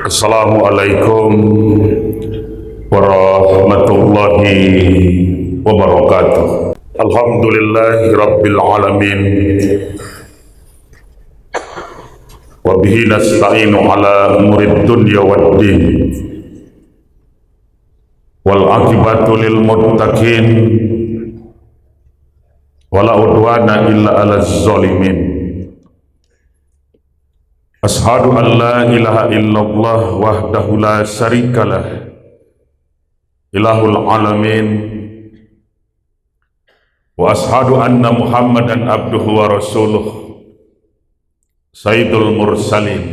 Assalamualaikum warahmatullahi wabarakatuh. Alhamdulillahi rabbil alamin. Wa bihi nasta'inu ala umurid dunya waddin. Wal aqibatu lil muttaqin. Wala udwana illa 'alaz zalimin. Ashhadu an la ilaha illallah wahdahu la syarikalah ilahul alamin wa ashhadu anna muhammadan abduhu wa rasuluh sayyidul mursalin.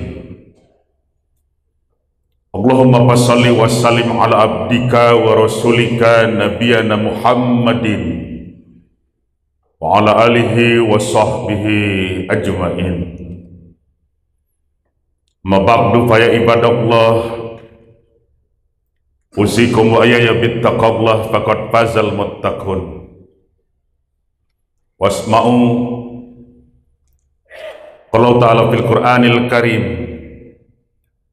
Allahumma fassalli wa sallim ala abdika wa rasulika nabiyana muhammadin wa ala alihi wa sahbihi ajma'in. Ma ba'du fa ya ibadallah, usikum wa ayaya bittaqallah faqad fazal muttaqun. Wasma'u qala ta'ala fil Qur'anil Karim.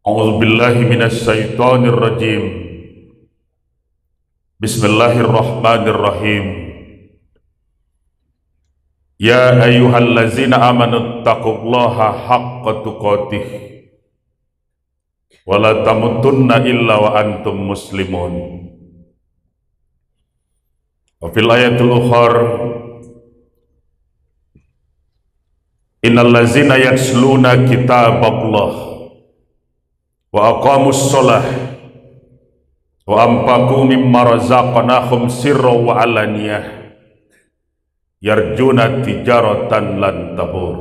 A'udzu billahi minasy syaithanir rajim. Bismillahirrahmanirrahim. Ya ayyuhallazina amanu taqullaha haqqa tuqatih wala tamutunna illa wa antum muslimun. Wa fil ayatul ukhar innal ladzina yatsluna kitaballah wa aqamus shalah wa anfaqu mimma razaqnahum sirran wa alaniyah yarjuna tijaratan lan tabur.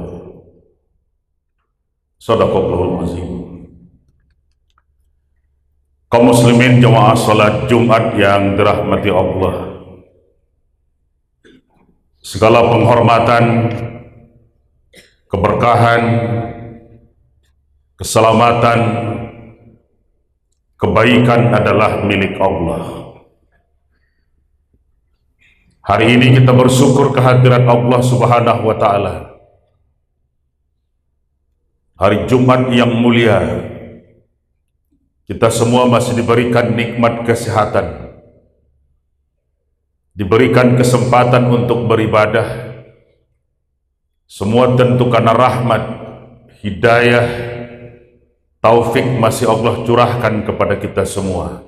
Shadaqallahul azim. Kaum muslimin jamaah salat Jumat yang dirahmati Allah, segala penghormatan, keberkahan, keselamatan, kebaikan adalah milik Allah. Hari ini kita bersyukur kehadiran Allah Subhanahu wa Ta'ala. Hari Jumat yang mulia, kita semua masih diberikan nikmat kesehatan, diberikan kesempatan untuk beribadah. Semua tentu karena rahmat, hidayah, taufik masih Allah curahkan kepada kita semua.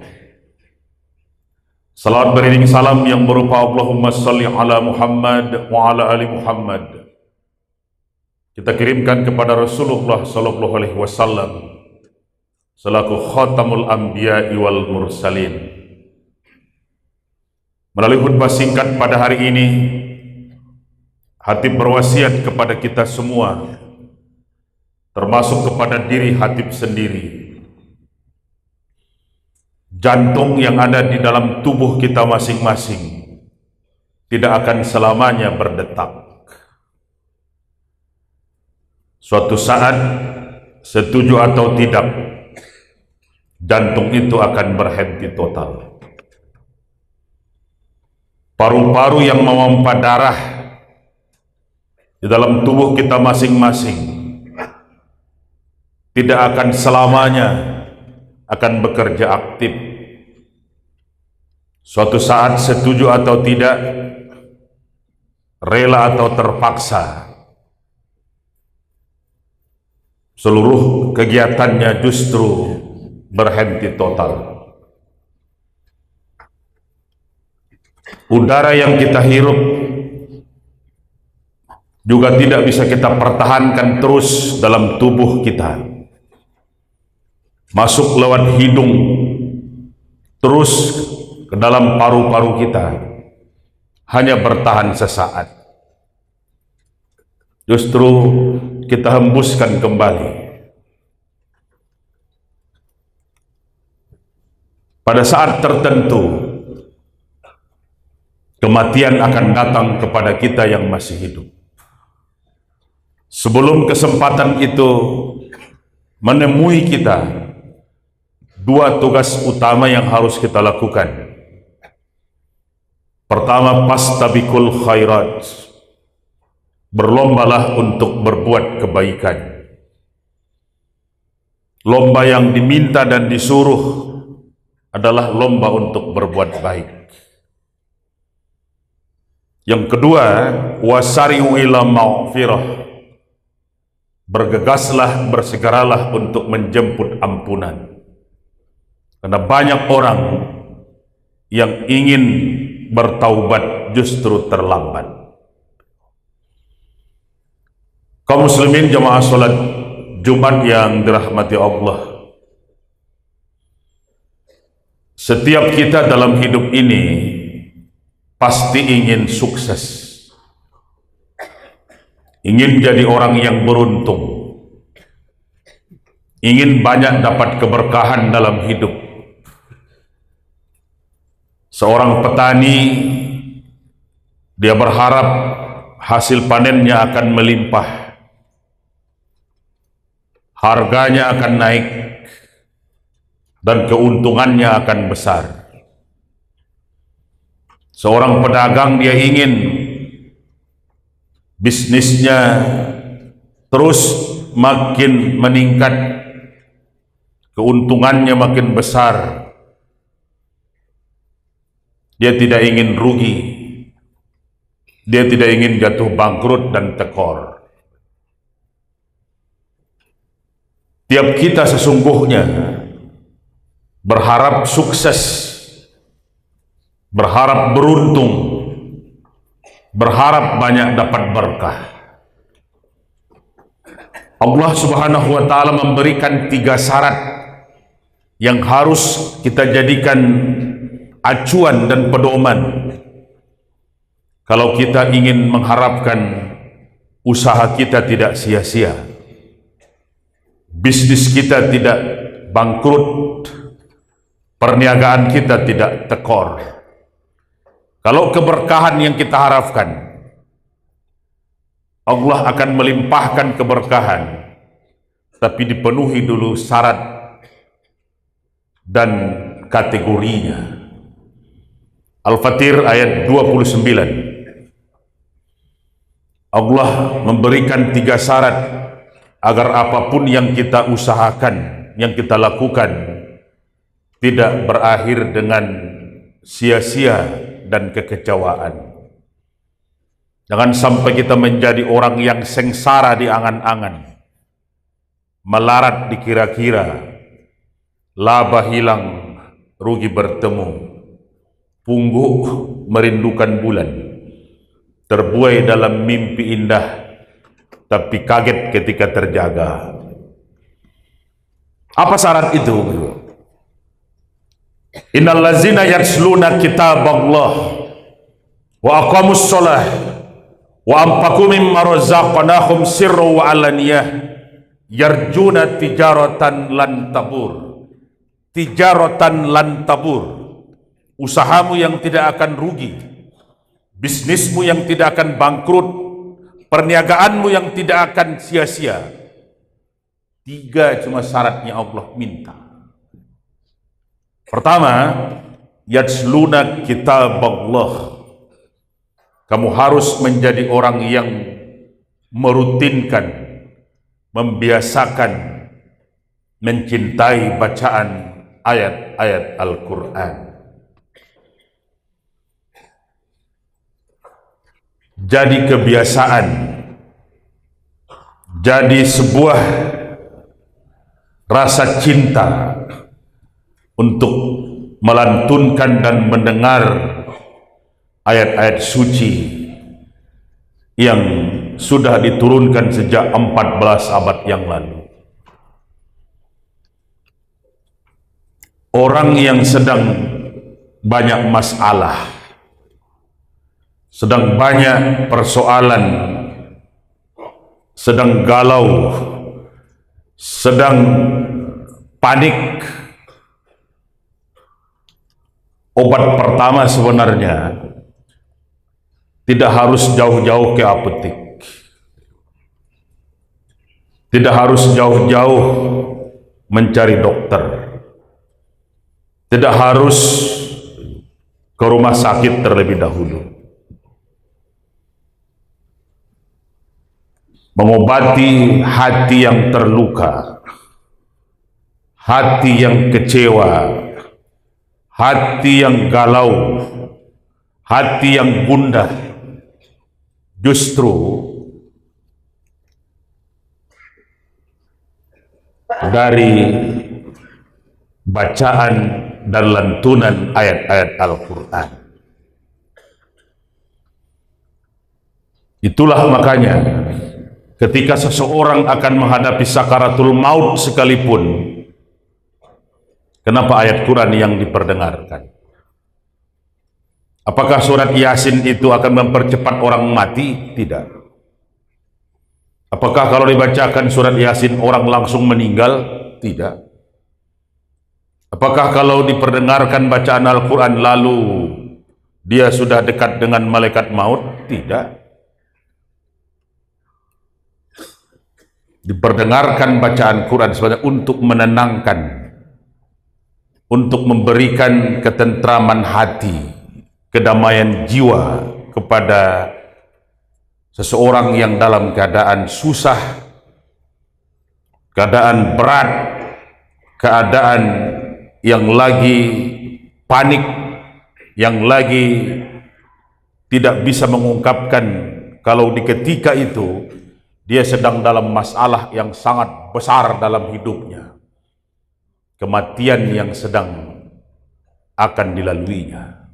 Salawat beriring salam yang berupa Allahumma salli ala Muhammad wa ala ali Muhammad kita kirimkan kepada Rasulullah sallallahu alaihi wasallam selaku khatamul anbiya'i wal mursalin. Melalui khutbah singkat pada hari ini, Hatib berwasiat kepada kita semua, termasuk kepada diri Hatib sendiri. Jantung yang ada di dalam tubuh kita masing-masing tidak akan selamanya berdetak. Suatu saat, setuju atau tidak, jantung itu akan berhenti total. Paru-paru yang memompa darah di dalam tubuh kita masing-masing tidak akan selamanya akan bekerja aktif. Suatu saat, setuju atau tidak, rela atau terpaksa, seluruh kegiatannya justru berhenti total. Udara yang kita hirup juga tidak bisa kita pertahankan terus dalam tubuh kita. Masuk lewat hidung terus ke dalam paru-paru kita, hanya bertahan sesaat. Justru kita hembuskan kembali. Pada saat tertentu, kematian akan datang kepada kita yang masih hidup. Sebelum kesempatan itu menemui kita, dua tugas utama yang harus kita lakukan. Pertama, pastabikul khairat, berlombalah untuk berbuat kebaikan. Lomba yang diminta dan disuruh adalah lomba untuk berbuat baik. Yang kedua, wasari'u ila maghfirah. Bergegaslah, bersegeralah untuk menjemput ampunan. Karena banyak orang yang ingin bertaubat justru terlambat. Kaum muslimin jamaah salat Jumat yang dirahmati Allah, setiap kita dalam hidup ini pasti ingin sukses, ingin jadi orang yang beruntung, ingin banyak dapat keberkahan dalam hidup. Seorang petani, dia berharap hasil panennya akan melimpah, harganya akan naik, dan keuntungannya akan besar. Seorang pedagang, dia ingin bisnisnya terus makin meningkat, keuntungannya makin besar. Dia tidak ingin rugi, dia tidak ingin jatuh bangkrut dan tekor. Tiap kita sesungguhnya berharap sukses, berharap beruntung, berharap banyak dapat berkah. Allah Subhanahu wa Ta'ala memberikan 3 syarat yang harus kita jadikan acuan dan pedoman kalau kita ingin mengharapkan usaha kita tidak sia-sia, bisnis kita tidak bangkrut, perniagaan kita tidak tekor. Kalau keberkahan yang kita harapkan, Allah akan melimpahkan keberkahan, tapi dipenuhi dulu syarat dan kategorinya. Al-Fatir ayat 29. Allah memberikan 3 syarat agar apapun yang kita usahakan, yang kita lakukan, tidak berakhir dengan sia-sia dan kekecewaan. Jangan sampai kita menjadi orang yang sengsara di angan-angan, melarat dikira-kira, laba hilang, rugi bertemu, pungguk merindukan bulan, terbuai dalam mimpi indah, tapi kaget ketika terjaga. Apa syarat itu? Innal ladzina yatsluna kitaballah wa aqamus shalah wa anfaqu mimma razaqnahum sirran wa alaniyah yarjuna tijaratan lan tabur. Tijaratan lan tabur. Usahamu yang tidak akan rugi, bisnismu yang tidak akan bangkrut, perniagaanmu yang tidak akan sia-sia. 3 cuma syaratnya Allah minta. Pertama, yatsluna kitaballah. Kamu harus menjadi orang yang merutinkan, membiasakan, mencintai bacaan ayat-ayat Al-Quran. Jadi kebiasaan, jadi sebuah rasa cinta untuk melantunkan dan mendengar ayat-ayat suci yang sudah diturunkan sejak 14 abad yang lalu. Orang yang sedang banyak masalah, sedang banyak persoalan, sedang galau, sedang panik, obat pertama sebenarnya tidak harus jauh-jauh ke apotek, tidak harus jauh-jauh mencari dokter, tidak harus ke rumah sakit terlebih dahulu. Mengobati hati yang terluka, hati yang kecewa, hati yang galau, hati yang gundah, justru dari bacaan dan lantunan ayat-ayat Al-Quran. Itulah makanya ketika seseorang akan menghadapi sakaratul maut sekalipun, kenapa ayat Quran yang diperdengarkan? Apakah surat Yasin itu akan mempercepat orang mati? Tidak. Apakah kalau dibacakan surat Yasin orang langsung meninggal? Tidak. Apakah kalau diperdengarkan bacaan Al-Quran lalu dia sudah dekat dengan malaikat maut? Tidak. Diperdengarkan bacaan Quran sebenarnya untuk menenangkan, untuk memberikan ketentraman hati, kedamaian jiwa kepada seseorang yang dalam keadaan susah, keadaan berat, keadaan yang lagi panik, yang lagi tidak bisa mengungkapkan kalau di ketika itu dia sedang dalam masalah yang sangat besar dalam hidupnya, kematian yang sedang akan dilaluinya.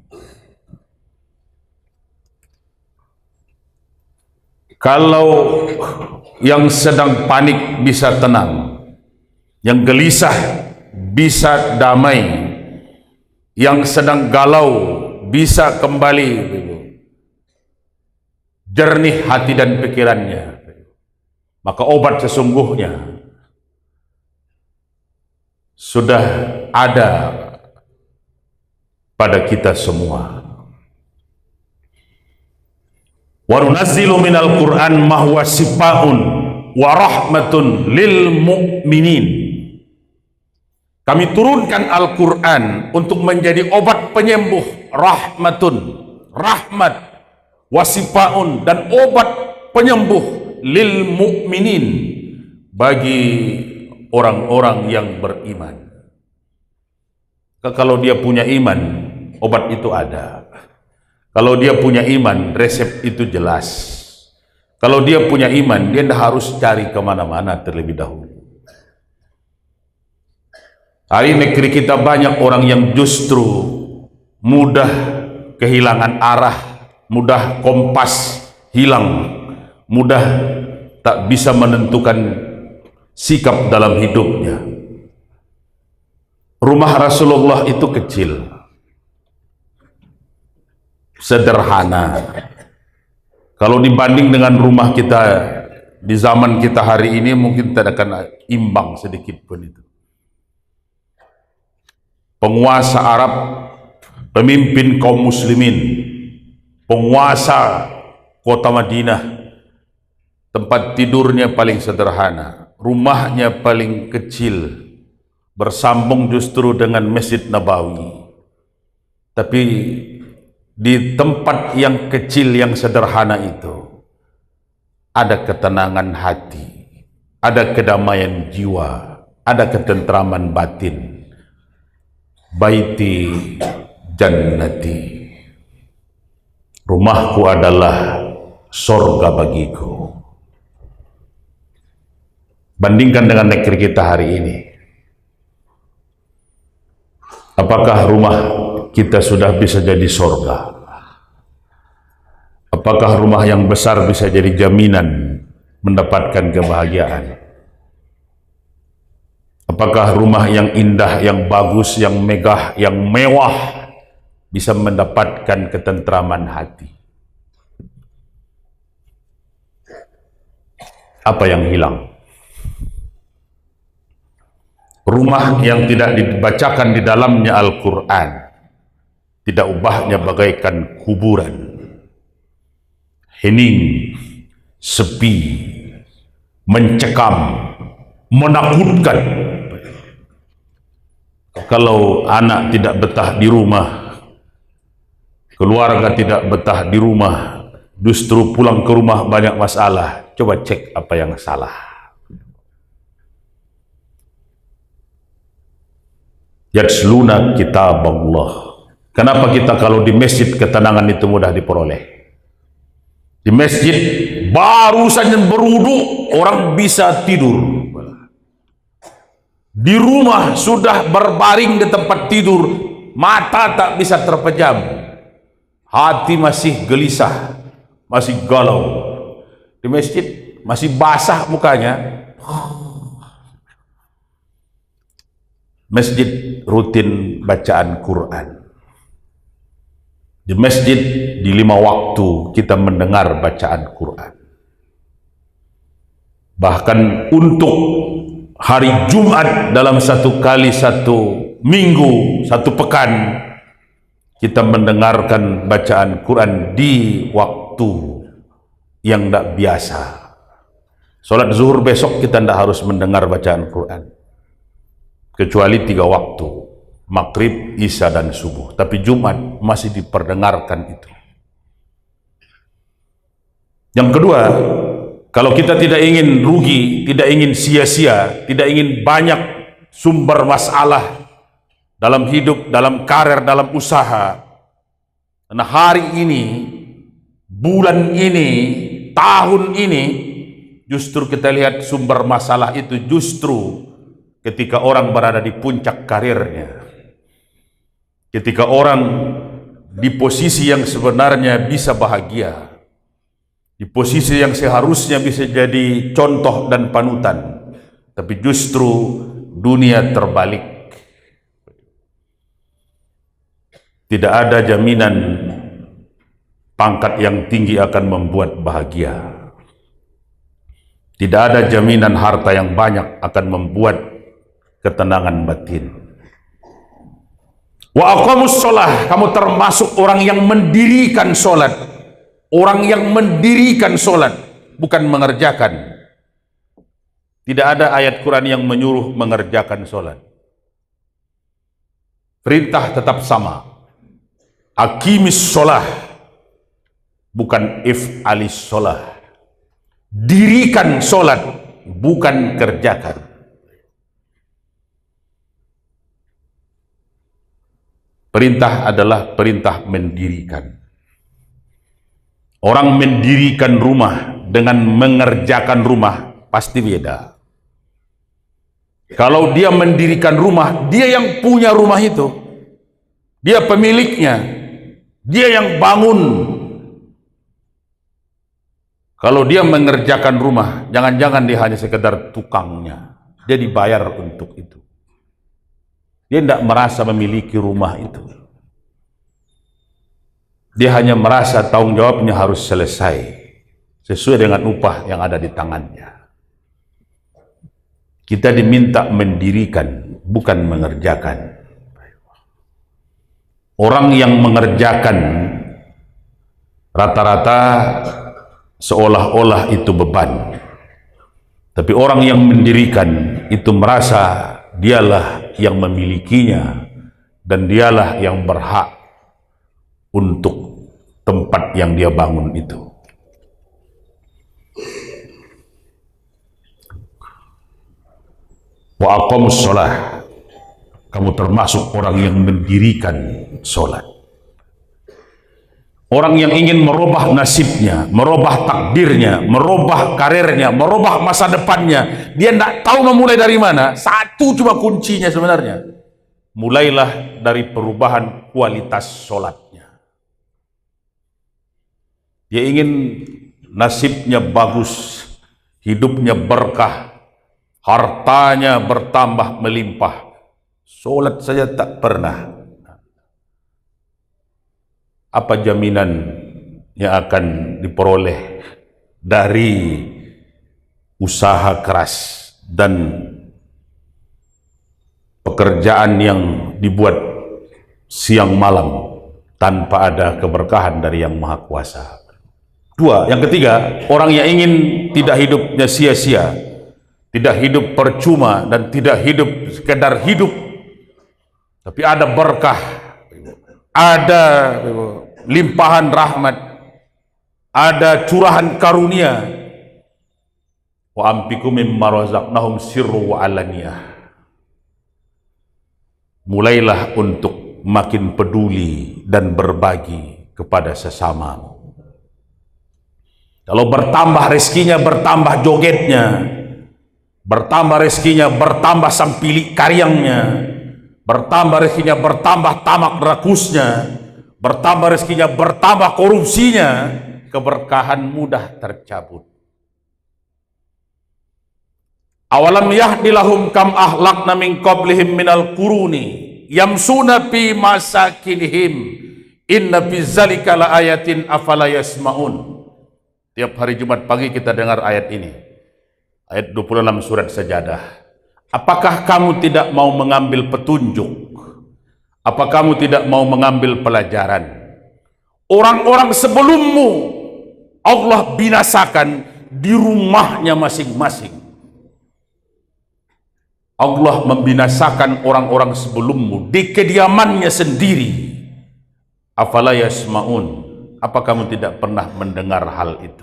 Kalau yang sedang panik bisa tenang, yang gelisah bisa damai, yang sedang galau bisa kembali jernih hati dan pikirannya, maka obat sesungguhnya sudah ada pada kita semua. Wa nunazzilu minal Qur'an ma huwa shifaa'un wa rahmatun lil mu'minin. Kami turunkan Al-Quran untuk menjadi obat penyembuh, rahmatun, rahmat, wasifaun, dan obat penyembuh lil mu'minin, bagi orang-orang yang beriman. Kalau dia punya iman, obat itu ada. Kalau dia punya iman, resep itu jelas. Kalau dia punya iman, dia tidak harus cari kemana-mana terlebih dahulu. Hari negeri kita banyak orang yang justru mudah kehilangan arah, mudah kompas hilang, mudah tak bisa menentukan sikap dalam hidupnya. Rumah Rasulullah itu kecil, sederhana. Kalau dibanding dengan rumah kita di zaman kita hari ini, mungkin tidak akan imbang sedikit pun itu. Penguasa Arab, pemimpin kaum muslimin, penguasa kota Madinah, tempat tidurnya paling sederhana, rumahnya paling kecil, bersambung justru dengan Masjid Nabawi. Tapi di tempat yang kecil, yang sederhana itu, ada ketenangan hati, ada kedamaian jiwa, ada ketentraman batin. Baiti jannati, rumahku adalah sorga bagiku. Bandingkan dengan negeri kita hari ini, apakah rumah kita sudah bisa jadi sorga? Apakah rumah yang besar bisa jadi jaminan mendapatkan kebahagiaan? Apakah rumah yang indah, yang bagus, yang megah, yang mewah bisa mendapatkan ketentraman hati? Apa yang hilang? Rumah yang tidak dibacakan di dalamnya Al-Quran, tidak ubahnya bagaikan kuburan, hening, sepi, mencekam, menakutkan. Kalau anak tidak betah di rumah, keluarga tidak betah di rumah, justru pulang ke rumah banyak masalah. Coba cek apa yang salah. Yatsluna kitab Allah. Kenapa kita kalau di masjid ketenangan itu mudah diperoleh? Di masjid baru saja berwudu orang bisa tidur. Di rumah sudah berbaring di tempat tidur, mata tak bisa terpejam, hati masih gelisah, masih galau. Di masjid masih basah mukanya. Masjid rutin bacaan Quran. Di masjid di 5 waktu kita mendengar bacaan Quran. Bahkan untuk hari Jumat dalam satu kali satu minggu, satu pekan, kita mendengarkan bacaan Quran di waktu yang tidak biasa. Sholat zuhur besok kita tidak harus mendengar bacaan Quran, kecuali 3 waktu, maghrib, isya, dan subuh. Tapi Jumat masih diperdengarkan itu. Yang kedua, kalau kita tidak ingin rugi, tidak ingin sia-sia, tidak ingin banyak sumber masalah dalam hidup, dalam karir, dalam usaha, karena hari ini, bulan ini, tahun ini, justru kita lihat sumber masalah itu justru ketika orang berada di puncak karirnya, ketika orang di posisi yang sebenarnya bisa bahagia, di posisi yang seharusnya bisa jadi contoh dan panutan, tapi justru dunia terbalik. Tidak ada jaminan pangkat yang tinggi akan membuat bahagia. Tidak ada jaminan harta yang banyak akan membuat ketenangan batin. Wa aqamus sholah, kamu termasuk orang yang mendirikan sholat. Orang yang mendirikan sholat, bukan mengerjakan. Tidak ada ayat Quran yang menyuruh mengerjakan sholat. Perintah tetap sama. Aqimis sholah, bukan if'alis sholah. Dirikan sholat, bukan kerjakan. Perintah adalah perintah mendirikan. Orang mendirikan rumah dengan mengerjakan rumah pasti beda. Kalau dia mendirikan rumah, dia yang punya rumah itu, dia pemiliknya, dia yang bangun. Kalau dia mengerjakan rumah, jangan-jangan dia hanya sekedar tukangnya, dia dibayar untuk itu. Dia tidak merasa memiliki rumah itu. Dia hanya merasa tanggung jawabnya harus selesai sesuai dengan upah yang ada di tangannya. Kita diminta mendirikan, bukan mengerjakan. Orang yang mengerjakan rata-rata seolah-olah itu beban. Tapi orang yang mendirikan itu merasa dialah yang memilikinya dan dialah yang berhak untuk tempat yang dia bangun itu. Wa aqamus sholah, kamu termasuk orang yang mendirikan sholat. Orang yang ingin merubah nasibnya, merubah takdirnya, merubah karirnya, merubah masa depannya, dia tidak tahu memulai dari mana. Satu cuma kuncinya sebenarnya. Mulailah dari perubahan kualitas sholatnya. Dia ingin nasibnya bagus, hidupnya berkah, hartanya bertambah melimpah. Sholat saja tak pernah. Apa jaminan yang akan diperoleh dari usaha keras dan pekerjaan yang dibuat siang malam tanpa ada keberkahan dari Yang Maha Kuasa? Dua, yang ketiga, orang yang ingin tidak hidupnya sia-sia, tidak hidup percuma dan tidak hidup sekedar hidup, tapi ada berkah, ada limpahan rahmat, ada curahan karunia. Wa ampiku mimma razaqnahum sirru wa alaniyah. mulailah untuk makin peduli dan berbagi kepada sesama. Kalau bertambah rezekinya, bertambah jogetnya, bertambah rezekinya, bertambah sampili karyangnya, bertambah rezekinya, bertambah tamak rakusnya, bertambah rezekinya, bertambah korupsinya, keberkahan mudah tercabut. Awalam yahdi lahum kam ahlakna min qablihim minal quruni yamsuna fi masakinihim inna fi zalika la ayatin afala yasmaun. Tiap hari Jumat pagi kita dengar ayat ini. Ayat 26 surat Sajadah. Apakah kamu tidak mau mengambil petunjuk? Apa kamu tidak mau mengambil pelajaran? Orang-orang sebelummu Allah binasakan di rumahnya masing-masing. Allah membinasakan orang-orang sebelummu di kediamannya sendiri. Afala yasmaun. Apa kamu tidak pernah mendengar hal itu?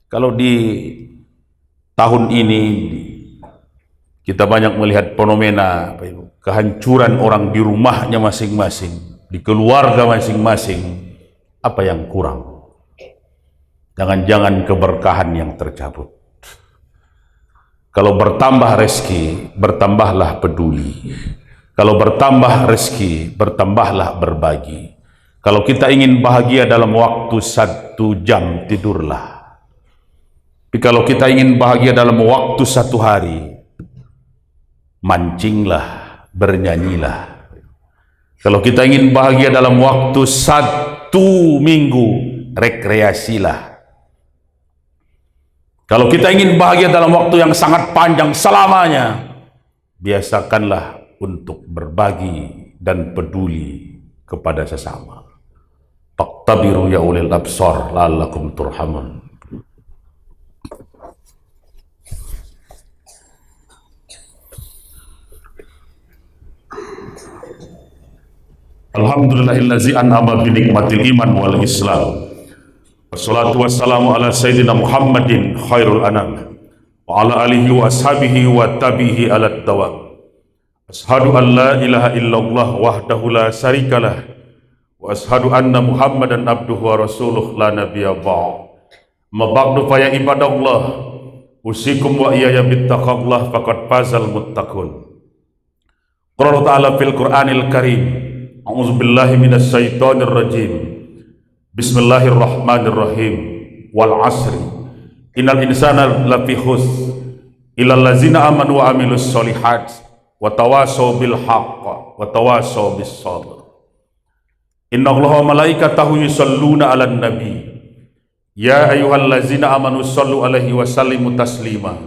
Kalau di tahun ini kita banyak melihat fenomena kehancuran orang di rumahnya masing-masing, di keluarga masing-masing, apa yang kurang? Jangan-jangan keberkahan yang tercabut. Kalau bertambah rezeki, bertambahlah peduli. Kalau bertambah rezeki, bertambahlah berbagi. Kalau kita ingin bahagia dalam waktu 1 jam, tidurlah. Tapi kalau kita ingin bahagia dalam waktu 1 hari, mancinglah, bernyanyilah. Kalau kita ingin bahagia dalam waktu 1 minggu, rekreasilah. Kalau kita ingin bahagia dalam waktu yang sangat panjang selamanya, biasakanlah untuk berbagi dan peduli kepada sesama. Faqtabiru ya ulil absar la'allakum turhamun. Alhamdulillahillazi an'ama bi nikmatil iman wal islam. Wassalatu wassalamu ala sayyidina Muhammadin khairul anam wa ala alihi wa ashabihi wa tabihi ala dawam. Ashhadu an la ilaha illallah wahdahu la syarikalah wa ashhadu anna Muhammadan abduhu wa rasuluh la nabiyya ba'd. Ma ba'du fa ya ibadallah usikum wa iyaya bittaqallah faqad fazal muttaqun. Qala ta'ala fil Qur'anil Karim. A'udzu billahi minasy syaithanir rajim. Bismillahirrahmanirrahim. Wal 'asri. Innal insana lafi khusr illal ladzina amanu wa amilus sholihat wa tawassaw bil haqq wa tawassaw bis sabr. Innallaha wa malaikatahu yusholluna 'alan nabi. Ya ayyuhallazina amanu shallu 'alaihi wa sallimu taslima.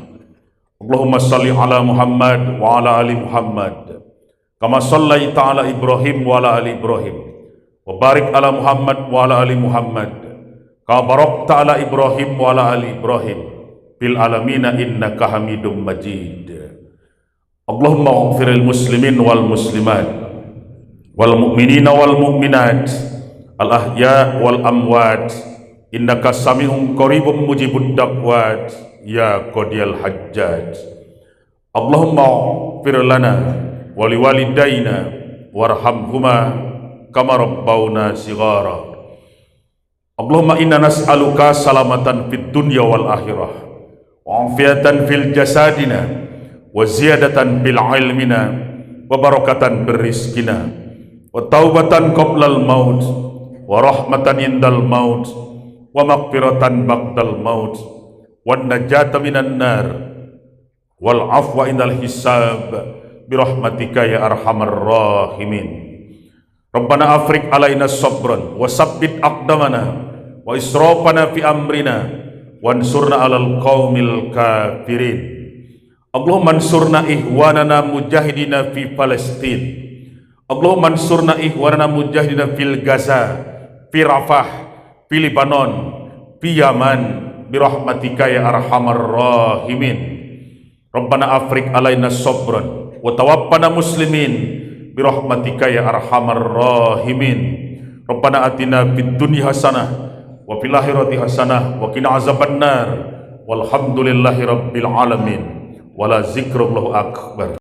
Allahumma shalli 'ala Muhammad wa 'ala ali Muhammad. Kama shallaita ala Ibrahim wa ala ali Ibrahim wa barik ala Muhammad wa ala ali Muhammad kama barakta ala Ibrahim wa ala ali Ibrahim fil alamina innaka Hamidum Majid. Allahumma ighfiril muslimin wal muslimat wal mu'minina wal mu'minat al ahya wal amwat innaka sami'un qaribun mujibud da'wat ya qadiyal hajjaj. Allahumma ighfir lana wali walidayna warhamhuma kama rabbawna shighara. Allahumma inna nas'aluka salamatan fid dunya wal akhirah wa afiatan fil jasadina wa ziyadatan bil ilmina wa barakatan bir rizqina wa taubatan qoblal maut wa rahmatan indal maut wa maghfiratan ba'dal maut wa najata minan nar wal afwa indal hisab birahmatika ya arhamar rahimin. Rabbana afrik alaina sabran wa sabbit aqdamana wa israfana fi amrina wansurna alal qaumil kafirin. Allahumma ansurna ihwanana mujahidina fi Palestin. Allahumma ansurna ihwanana mujahidina fil Gaza, fi Rafah, fi Libanon, fi Yaman birahmatika ya arhamar rahimin. Rabbana afrik alaina sabran wa tawaffana muslimin birahmatika ya arhamar rahimin. Rabbana atina fid dunya hasanah wa fil akhirati hasanah wa qina azabannar walhamdulillahi rabbil alamin wala zikrullahu akbar.